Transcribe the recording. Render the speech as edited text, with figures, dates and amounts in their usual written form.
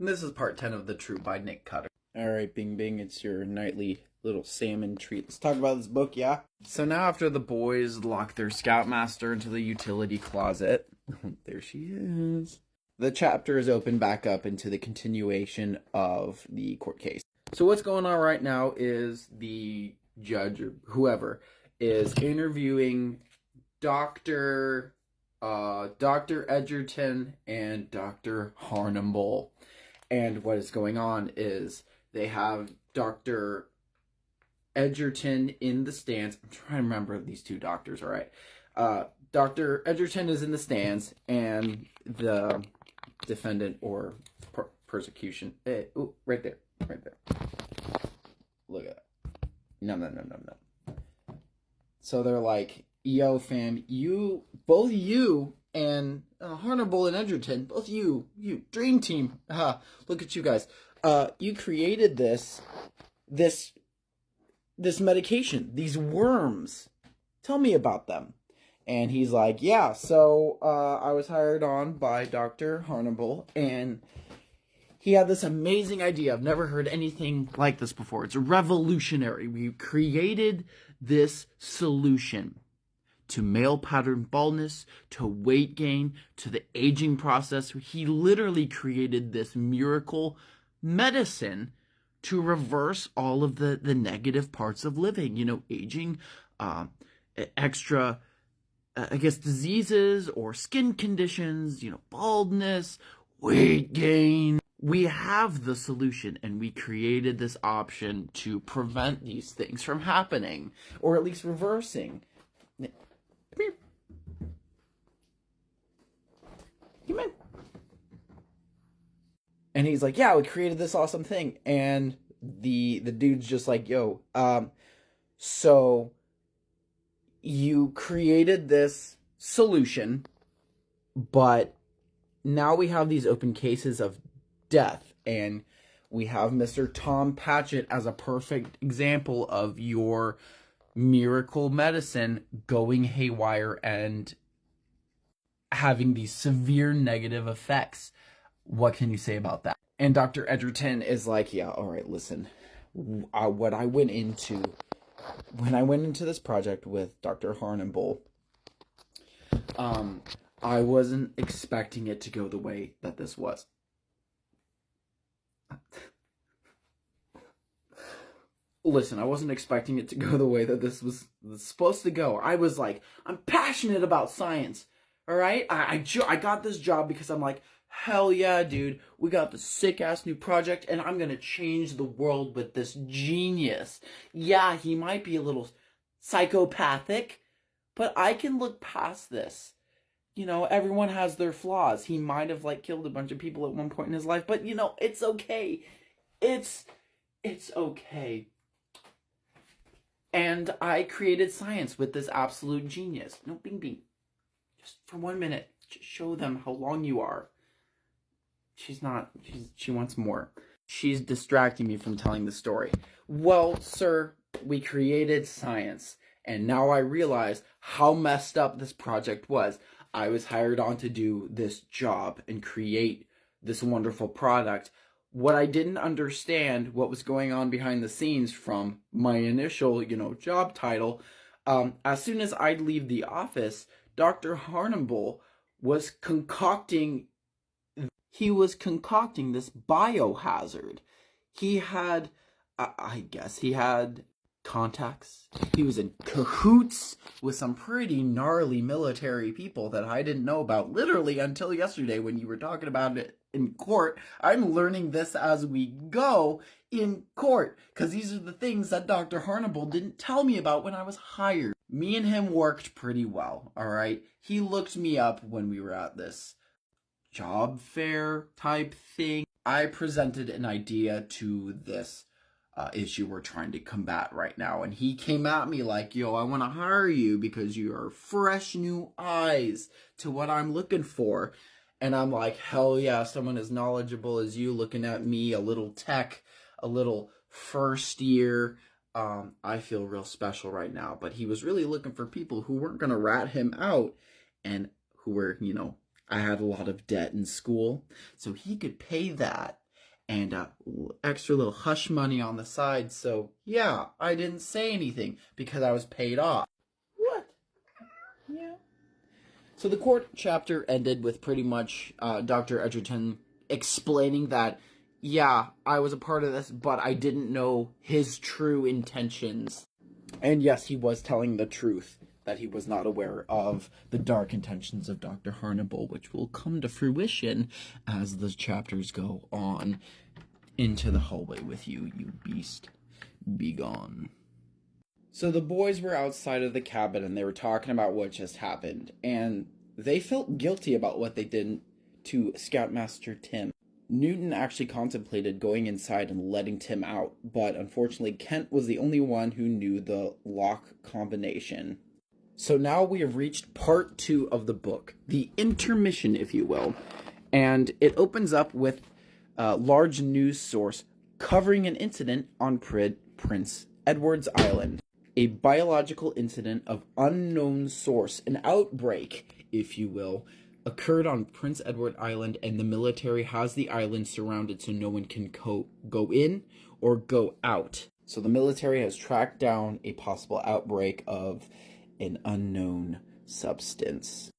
And this is part 10 of The Troop by Nick Cutter. Alright, Bing Bing, it's your nightly little salmon treat. Let's talk about this book, yeah? So now after the boys lock their Scoutmaster into the utility closet, there she is, the chapter is opened back up into the continuation of the court case. So what's going on right now is the judge, or whoever, is interviewing Dr. Edgerton and Dr. Hornible. And what is going on is they have Dr. Edgerton in the stands. I'm trying to remember these two doctors, all right. Dr. Edgerton is in the stands, and the defendant or persecution. Ooh, right there. Look at that. No. So they're like, yo, fam, both you and Hornible and Edgerton, both you dream team. Look at you guys. You created this medication, these worms. Tell me about them. And he's like, yeah, so I was hired on by Dr. Hornible, and he had this amazing idea. I've never heard anything like this before. It's revolutionary. We created this solution to male pattern baldness, to weight gain, to the aging process. He literally created this miracle medicine to reverse all of the negative parts of living. You know, aging, extra, diseases or skin conditions, you know, baldness, weight gain. We have the solution, and we created this option to prevent these things from happening, or at least reversing. And he's like, yeah, we created this awesome thing. And the dude's just like, yo, so you created this solution, but now we have these open cases of death, and we have Mr. Tom Patchett as a perfect example of your miracle medicine going haywire and having these severe negative effects. What can you say about that? And Dr. Edgerton is like, yeah, all right, listen. When I went into this project with Dr. Hornible, I wasn't expecting it to go the way that this was. Listen, I wasn't expecting it to go the way that this was supposed to go. I was like, I'm passionate about science, all right? I got this job because I'm like, hell yeah, dude, we got this sick-ass new project, and I'm gonna change the world with this genius. Yeah, he might be a little psychopathic, but I can look past this. You know, everyone has their flaws. He might have, killed a bunch of people at one point in his life, but, you know, it's okay. It's okay. And I created science with this absolute genius. No, Bing Bing. Just for 1 minute, just show them how long you are. She wants more. She's distracting me from telling the story. Well, sir, we created science, and now I realize how messed up this project was. I was hired on to do this job and create this wonderful product. What I didn't understand, what was going on behind the scenes from my initial, job title, as soon as I'd leave the office, Dr. Hornible was concocting this biohazard. He had, he had contacts. He was in cahoots with some pretty gnarly military people that I didn't know about literally until yesterday when you were talking about it in court. I'm learning this as we go in court, because these are the things that Dr. Hornible didn't tell me about when I was hired. Me and him worked pretty well, all right? He looked me up when we were at this job fair type thing. I presented an idea to this issue we're trying to combat right now, and he came at me like, yo, I want to hire you because you are fresh new eyes to what I'm looking for. And I'm like, hell yeah, someone as knowledgeable as you looking at me, a little tech, a little first year. I feel real special right now. But he was really looking for people who weren't going to rat him out and who were, I had a lot of debt in school, so he could pay that. and extra little hush money on the side. So yeah, I didn't say anything because I was paid off. What? Yeah. So the court chapter ended with pretty much Dr. Edgerton explaining that, yeah, I was a part of this, but I didn't know his true intentions. And yes, he was telling the truth, that he was not aware of the dark intentions of Dr. Harnable, which will come to fruition as the chapters go on. Into the hallway with you, you beast. Be gone. So the boys were outside of the cabin and they were talking about what just happened, and they felt guilty about what they did to Scoutmaster Tim. Newton actually contemplated going inside and letting Tim out, but unfortunately Kent was the only one who knew the lock combination. So now we have reached part 2 of the book, the intermission, if you will, and it opens up with a large news source covering an incident on Prince Edward's Island. A biological incident of unknown source, an outbreak, if you will, occurred on Prince Edward Island, and the military has the island surrounded so no one can go in or go out. So the military has tracked down a possible outbreak of an unknown substance.